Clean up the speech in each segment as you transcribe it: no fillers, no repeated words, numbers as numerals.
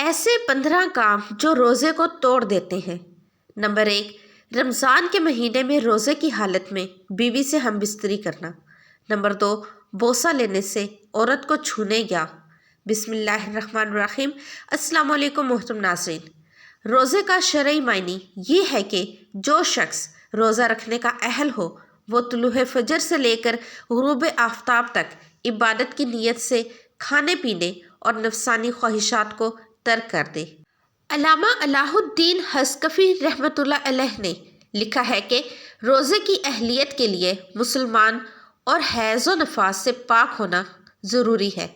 ایسے 15 کام جو روزے کو توڑ دیتے ہیں۔ نمبر 1، رمضان کے مہینے میں روزے کی حالت میں بیوی سے ہم بستری کرنا۔ نمبر 2، بوسہ لینے سے عورت کو چھونے یا بسم اللہ الرحمن الرحیم۔ السلام علیکم محترم ناظرین، روزے کا شرعی معنی یہ ہے کہ جو شخص روزہ رکھنے کا اہل ہو وہ طلوع فجر سے لے کر غروب آفتاب تک عبادت کی نیت سے کھانے پینے اور نفسانی خواہشات کو ترک کر دے۔ علامہ الہ الدین حصکفی رحمۃ اللہ علیہ نے لکھا ہے کہ روزے کی اہلیت کے لیے مسلمان اور حیض و نفاس سے پاک ہونا ضروری ہے۔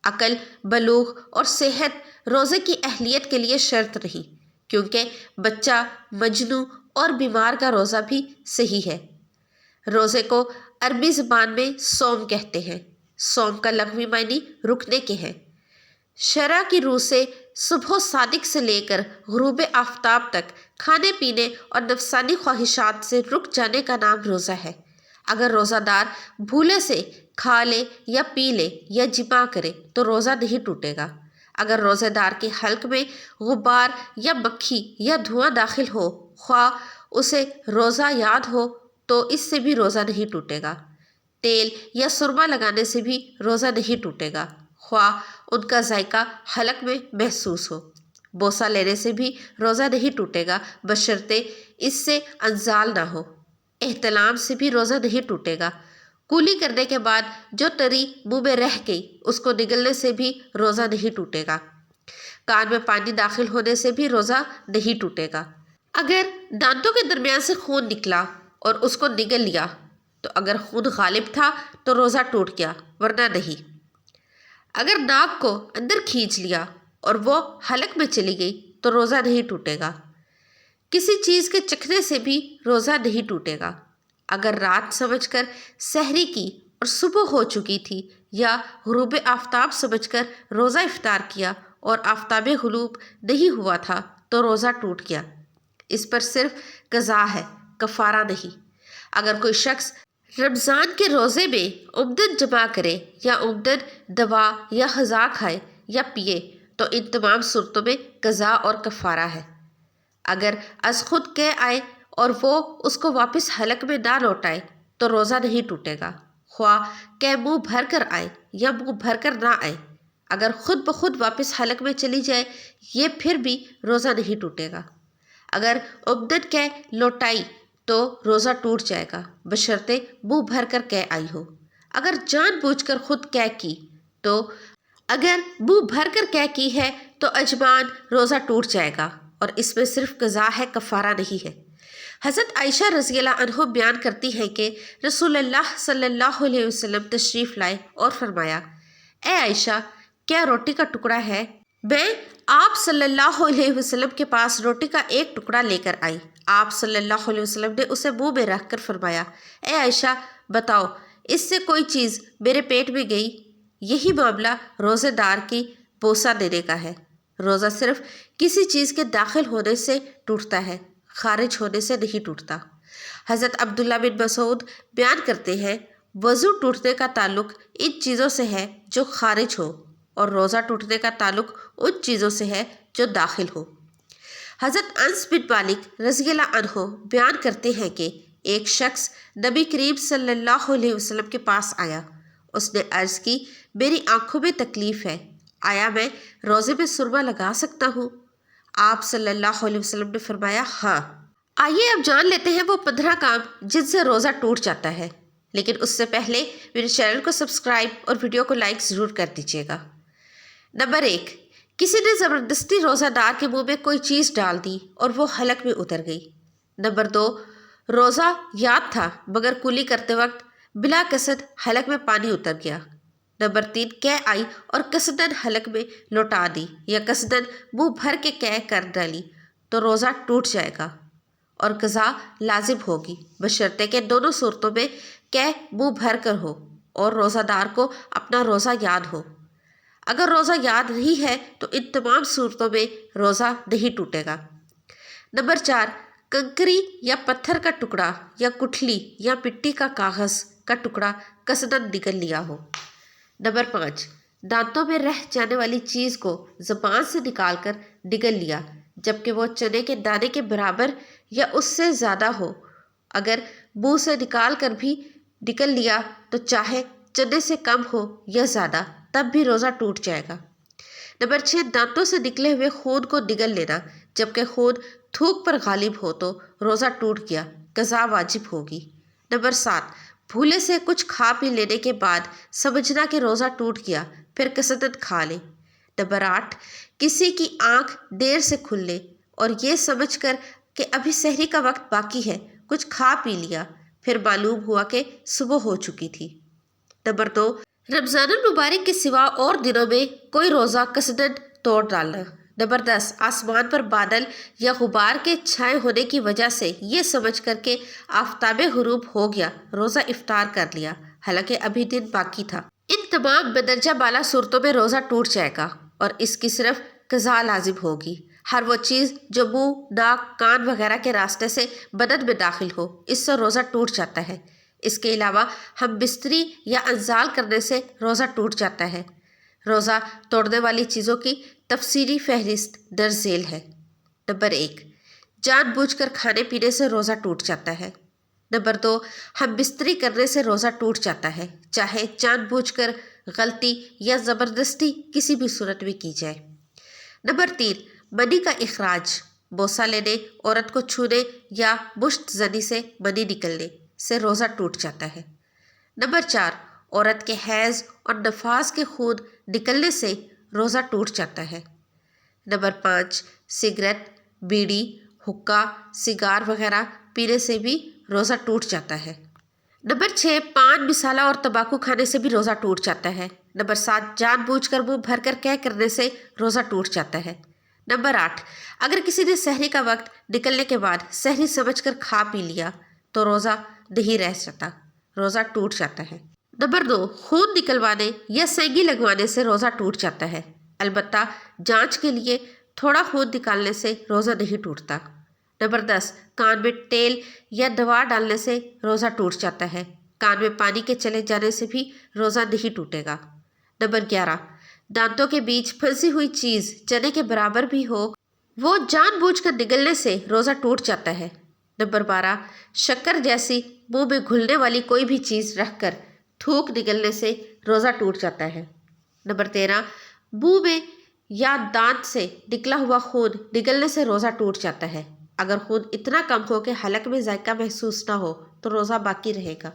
عقل، بلوغ اور صحت روزے کی اہلیت کے لیے شرط نہیں، کیونکہ بچہ، مجنون اور بیمار کا روزہ بھی صحیح ہے۔ روزے کو عربی زبان میں صوم کہتے ہیں۔ صوم کا لغوی معنی رکنے کے ہیں۔ شرع کی روح سے صبح صادق سے لے کر غروب آفتاب تک کھانے پینے اور نفسانی خواہشات سے رک جانے کا نام روزہ ہے۔ اگر روزہ دار بھولے سے کھا لے یا پی لے یا جماع کرے تو روزہ نہیں ٹوٹے گا۔ اگر روزے دار کے حلق میں غبار یا مکھی یا دھواں داخل ہو، خواہ اسے روزہ یاد ہو تو اس سے بھی روزہ نہیں ٹوٹے گا۔ تیل یا سرما لگانے سے بھی روزہ نہیں ٹوٹے گا، خواہ ان کا ذائقہ حلق میں محسوس ہو۔ بوسہ لینے سے بھی روزہ نہیں ٹوٹے گا بشرطے اس سے انزال نہ ہو۔ احتلام سے بھی روزہ نہیں ٹوٹے گا۔ کولی کرنے کے بعد جو تری منہ میں رہ گئی اس کو نگلنے سے بھی روزہ نہیں ٹوٹے گا۔ کان میں پانی داخل ہونے سے بھی روزہ نہیں ٹوٹے گا۔ اگر دانتوں کے درمیان سے خون نکلا اور اس کو نگل لیا تو اگر خون غالب تھا تو روزہ ٹوٹ گیا، ورنہ نہیں۔ اگر ناک کو اندر کھینچ لیا اور وہ حلق میں چلی گئی تو روزہ نہیں ٹوٹے گا۔ کسی چیز کے چکھنے سے بھی روزہ نہیں ٹوٹے گا۔ اگر رات سمجھ کر سحری کی اور صبح ہو چکی تھی یا غروب آفتاب سمجھ کر روزہ افطار کیا اور آفتاب غروب نہیں ہوا تھا تو روزہ ٹوٹ گیا۔ اس پر صرف قضا ہے، کفارہ نہیں۔ اگر کوئی شخص رمضان کے روزے میں عمدن جماع کرے یا عمدن دوا یا غذا کھائے یا پیے تو ان تمام صورتوں میں قضا اور کفارہ ہے۔ اگر از خود قے آئے اور وہ اس کو واپس حلق میں نہ لوٹائے تو روزہ نہیں ٹوٹے گا، خواہ قے منہ بھر کر آئے یا منہ بھر کر نہ آئے۔ اگر خود بخود واپس حلق میں چلی جائے یہ پھر بھی روزہ نہیں ٹوٹے گا۔ اگر عمدن قے لوٹائی تو روزہ ٹوٹ جائے گا بشرطے منہ بھر کر قے آئی ہو۔ اگر جان بوجھ کر خود قے کی تو اگر منہ بھر کر قے کی ہے تو اجمان روزہ ٹوٹ جائے گا اور اس میں صرف قضا ہے، کفارہ نہیں ہے۔ حضرت عائشہ رضی اللہ عنہ بیان کرتی ہیں کہ رسول اللہ صلی اللہ علیہ وسلم تشریف لائے اور فرمایا، اے عائشہ، کیا روٹی کا ٹکڑا ہے؟ میں آپ صلی اللہ علیہ وسلم کے پاس روٹی کا ایک ٹکڑا لے کر آئی۔ آپ صلی اللہ علیہ وسلم نے اسے منہ میں رکھ کر فرمایا، اے عائشہ، بتاؤ اس سے کوئی چیز میرے پیٹ میں گئی؟ یہی معاملہ روزے دار کی بوسہ دینے کا ہے۔ روزہ صرف کسی چیز کے داخل ہونے سے ٹوٹتا ہے، خارج ہونے سے نہیں ٹوٹتا۔ حضرت عبداللہ بن مسعود بیان کرتے ہیں، وضو ٹوٹنے کا تعلق ان چیزوں سے ہے جو خارج ہو اور روزہ ٹوٹنے کا تعلق ان چیزوں سے ہے جو داخل ہو۔ حضرت انس بن مالک رضی اللہ عنہ بیان کرتے ہیں کہ ایک شخص نبی کریم صلی اللہ علیہ وسلم کے پاس آیا۔ اس نے عرض کی، میری آنکھوں میں تکلیف ہے، آیا میں روزے میں سرما لگا سکتا ہوں؟ آپ صلی اللہ علیہ وسلم نے فرمایا، ہاں۔ آئیے اب جان لیتے ہیں وہ 15 کام جن سے روزہ ٹوٹ جاتا ہے، لیکن اس سے پہلے میرے چینل کو سبسکرائب اور ویڈیو کو لائک ضرور کر دیجیے گا۔ نمبر 1، کسی نے زبردستی روزہ دار کے منہ میں کوئی چیز ڈال دی اور وہ حلق میں اتر گئی۔ نمبر 2، روزہ یاد تھا مگر کولی کرتے وقت بلا قصد حلق میں پانی اتر گیا۔ نمبر 3، قے آئی اور قصدن حلق میں لوٹا دی یا قصدن منہ بھر کے قے کر ڈالی تو روزہ ٹوٹ جائے گا اور قضا لازم ہوگی بشرطے کہ دونوں صورتوں میں قے منہ بھر کر ہو اور روزہ دار کو اپنا روزہ یاد ہو۔ اگر روزہ یاد نہیں ہے تو ان تمام صورتوں میں روزہ نہیں ٹوٹے گا۔ نمبر 4، کنکری یا پتھر کا ٹکڑا یا گٹھلی یا مٹی کا کاغذ کا ٹکڑا قصدن نگل لیا ہو۔ نمبر 5، دانتوں میں رہ جانے والی چیز کو زبان سے نکال کر نگل لیا جبکہ وہ چنے کے دانے کے برابر یا اس سے زیادہ ہو۔ اگر منہ سے نکال کر بھی نکل لیا تو چاہے چنے سے کم ہو یا زیادہ تب بھی روزہ ٹوٹ جائے گا۔ نمبر 6، دانتوں سے نکلے ہوئے خون کو نگل لینا جبکہ خون تھوک پر غالب ہو تو روزہ ٹوٹ گیا، قضا واجب ہوگی۔ نمبر 7، بھولے سے کچھ کھا پی لینے کے بعد سمجھنا کہ روزہ ٹوٹ گیا پھر قصدن کھا لے۔ نمبر 8، کسی کی آنکھ دیر سے کھل لے اور یہ سمجھ کر کہ ابھی سحری کا وقت باقی ہے کچھ کھا پی لیا پھر معلوم ہوا کہ صبح ہو چکی تھی۔ نمبر 2، رمضان المبارک کے سوا اور دنوں میں کوئی روزہ قصدن توڑ ڈالنا۔ نمبر 10، آسمان پر بادل یا غبار کے چھائے ہونے کی وجہ سے یہ سمجھ کر کہ آفتاب غروب ہو گیا روزہ افطار کر لیا حالانکہ ابھی دن باقی تھا۔ ان تمام بدرجہ بالا صورتوں میں روزہ ٹوٹ جائے گا اور اس کی صرف قضا لازم ہوگی۔ ہر وہ چیز جو منہ، ناک، کان وغیرہ کے راستے سے بدن میں داخل ہو اس سے روزہ ٹوٹ جاتا ہے۔ اس کے علاوہ ہم بستری یا انزال کرنے سے روزہ ٹوٹ جاتا ہے۔ روزہ توڑنے والی چیزوں کی تفصیلی فہرست درج ذیل ہے۔ نمبر 1، جان بوجھ کر کھانے پینے سے روزہ ٹوٹ جاتا ہے۔ نمبر 2، ہم بستری کرنے سے روزہ ٹوٹ جاتا ہے چاہے جان بوجھ کر، غلطی یا زبردستی کسی بھی صورت میں کی جائے۔ نمبر 3، منی کا اخراج، بوسہ لینے، عورت کو چھونے یا مشت زنی سے منی نکلنے سے روزہ ٹوٹ جاتا ہے۔ نمبر 4، عورت کے حیض اور نفاس کے خون نکلنے سے روزہ ٹوٹ جاتا ہے۔ نمبر 5، سگریٹ، بیڑی، حقہ، سگار وغیرہ پینے سے بھی روزہ ٹوٹ جاتا ہے۔ نمبر 6، پان، مسالہ اور تمباکو کھانے سے بھی روزہ ٹوٹ جاتا ہے۔ نمبر 7، جان بوجھ کر منہ بھر کر قے کرنے سے روزہ ٹوٹ جاتا ہے۔ نمبر 8، اگر کسی نے سحری کا وقت نکلنے کے بعد سحری سمجھ کر کھا پی لیا تو روزہ نہیں رہ جاتا، روزہ ٹوٹ جاتا ہے۔ نمبر 9، خون نکلوانے یا سینگی لگوانے سے روزہ ٹوٹ جاتا ہے، البتہ جانچ کے لیے تھوڑا خون نکالنے سے روزہ نہیں ٹوٹتا۔ نمبر 10، کان میں تیل یا دوا ڈالنے سے روزہ ٹوٹ جاتا ہے، کان میں پانی کے چلے جانے سے بھی روزہ نہیں ٹوٹے گا۔ نمبر 11، دانتوں کے بیچ پھنسی ہوئی چیز چنے کے برابر بھی ہو وہ جان بوجھ کر نگلنے سے روزہ ٹوٹ جاتا ہے۔ نمبر 12، شکر جیسی منہ میں گھلنے والی کوئی بھی چیز رکھ کر تھوک نگلنے سے روزہ ٹوٹ جاتا ہے۔ نمبر 13، منہ میں یا دانت سے نکلا ہوا خون نگلنے سے روزہ ٹوٹ جاتا ہے، اگر خون اتنا کم ہو کہ حلق میں ذائقہ محسوس نہ ہو تو روزہ باقی رہے گا۔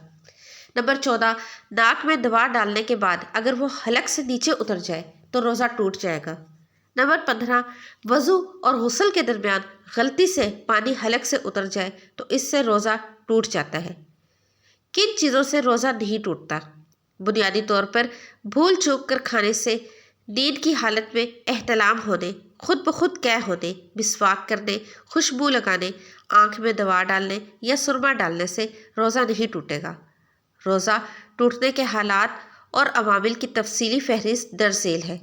نمبر 14، ناک میں دوا ڈالنے کے بعد اگر وہ حلق سے نیچے اتر جائے تو روزہ ٹوٹ جائے گا۔ نمبر 15، وضو اور غسل کے درمیان غلطی سے پانی حلق سے اتر جائے تو اس سے روزہ ٹوٹ جاتا ہے۔ کن چیزوں سے روزہ نہیں ٹوٹتا؟ بنیادی طور پر بھول چوک کر کھانے سے، نیند کی حالت میں احتلام ہونے، خود بخود قے ہونے، مسواک کرنے، خوشبو لگانے، آنکھ میں دوا ڈالنے یا سرما ڈالنے سے روزہ نہیں ٹوٹے گا۔ روزہ ٹوٹنے کے حالات اور عوامل کی تفصیلی فہرست درج ذیل ہے۔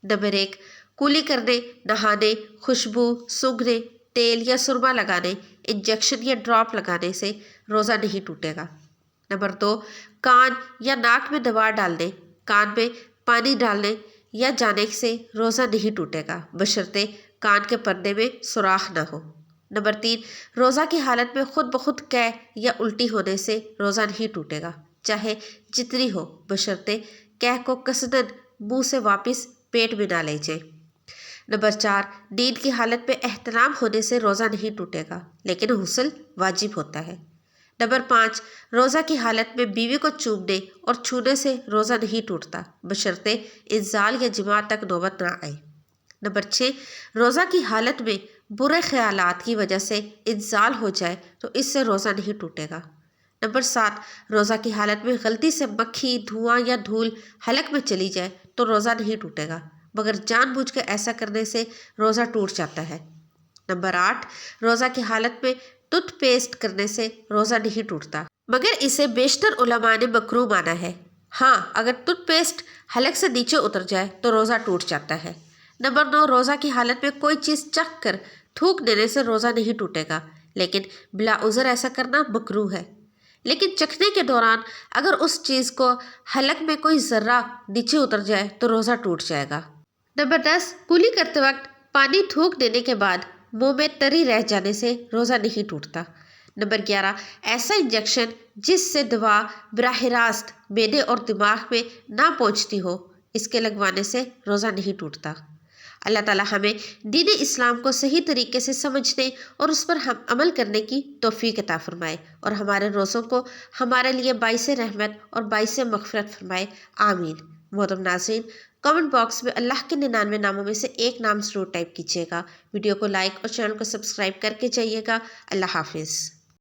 نمبر 1، کولی کرنے، نہانے، خوشبو سونگھنے، تیل یا سرما لگانے، انجیکشن یا ڈراپ لگانے سے روزہ نہیں ٹوٹے گا۔ نمبر 2، کان یا ناک میں دوا ڈالنے، کان میں پانی ڈالنے یا جانے سے روزہ نہیں ٹوٹے گا بشرطے کان کے پردے میں سوراخ نہ ہو۔ نمبر 3، روزہ کی حالت میں خود بخود قے یا الٹی ہونے سے روزہ نہیں ٹوٹے گا چاہے جتنی ہو بشرطے قے کو قصدن منہ سے واپس پیٹ میں نہ لے جائے۔ نمبر 4، نیند کی حالت میں احتلام ہونے سے روزہ نہیں ٹوٹے گا لیکن غسل واجب ہوتا ہے۔ نمبر 5، روزہ کی حالت میں بیوی کو چومنے اور چھونے سے روزہ نہیں ٹوٹتا بشرطے انزال یا جماع تک نوبت نہ آئے۔ نمبر 6، روزہ کی حالت میں برے خیالات کی وجہ سے انزال ہو جائے تو اس سے روزہ نہیں ٹوٹے گا۔ نمبر 7، روزہ کی حالت میں غلطی سے مکھی، دھواں یا دھول حلق میں چلی جائے تو روزہ نہیں ٹوٹے گا مگر جان بوجھ کے ایسا کرنے سے روزہ ٹوٹ جاتا ہے۔ نمبر 8، روزہ کی حالت میں ٹوتھ پیسٹ کرنے سے روزہ نہیں ٹوٹتا مگر اسے بیشتر علماء نے مکروہ مانا ہے۔ ہاں، اگر ٹوتھ پیسٹ حلق سے نیچے اتر جائے تو روزہ ٹوٹ جاتا ہے۔ نمبر 9، روزہ کی حالت میں کوئی چیز چکھ کر تھوک دینے سے روزہ نہیں ٹوٹے گا لیکن بلا عذر ایسا کرنا مکروہ ہے۔ لیکن چکھنے کے دوران اگر اس چیز کو حلق میں کوئی ذرہ نیچے اتر جائے تو روزہ ٹوٹ جائے گا۔ نمبر 10، کلی کرتے وقت پانی تھوک دینے کے بعد منہ میں تری رہ جانے سے روزہ نہیں ٹوٹتا۔ نمبر 11، ایسا انجیکشن جس سے دوا براہ راست معدے اور دماغ میں نہ پہنچتی ہو، اس کے لگوانے سے روزہ نہیں ٹوٹتا۔ اللہ تعالیٰ ہمیں دین اسلام کو صحیح طریقے سے سمجھنے اور اس پر ہم عمل کرنے کی توفیق عطا فرمائے، اور ہمارے روزوں کو ہمارے لیے باعث رحمت اور باعث مغفرت فرمائے، آمین۔ محترم ناظرین، کامنٹ باکس میں اللہ کے 99 ناموں میں سے ایک نام ضرور ٹائپ کیجیے گا۔ ویڈیو کو لائک اور چینل کو سبسکرائب کر کے جائیے گا۔ اللہ حافظ۔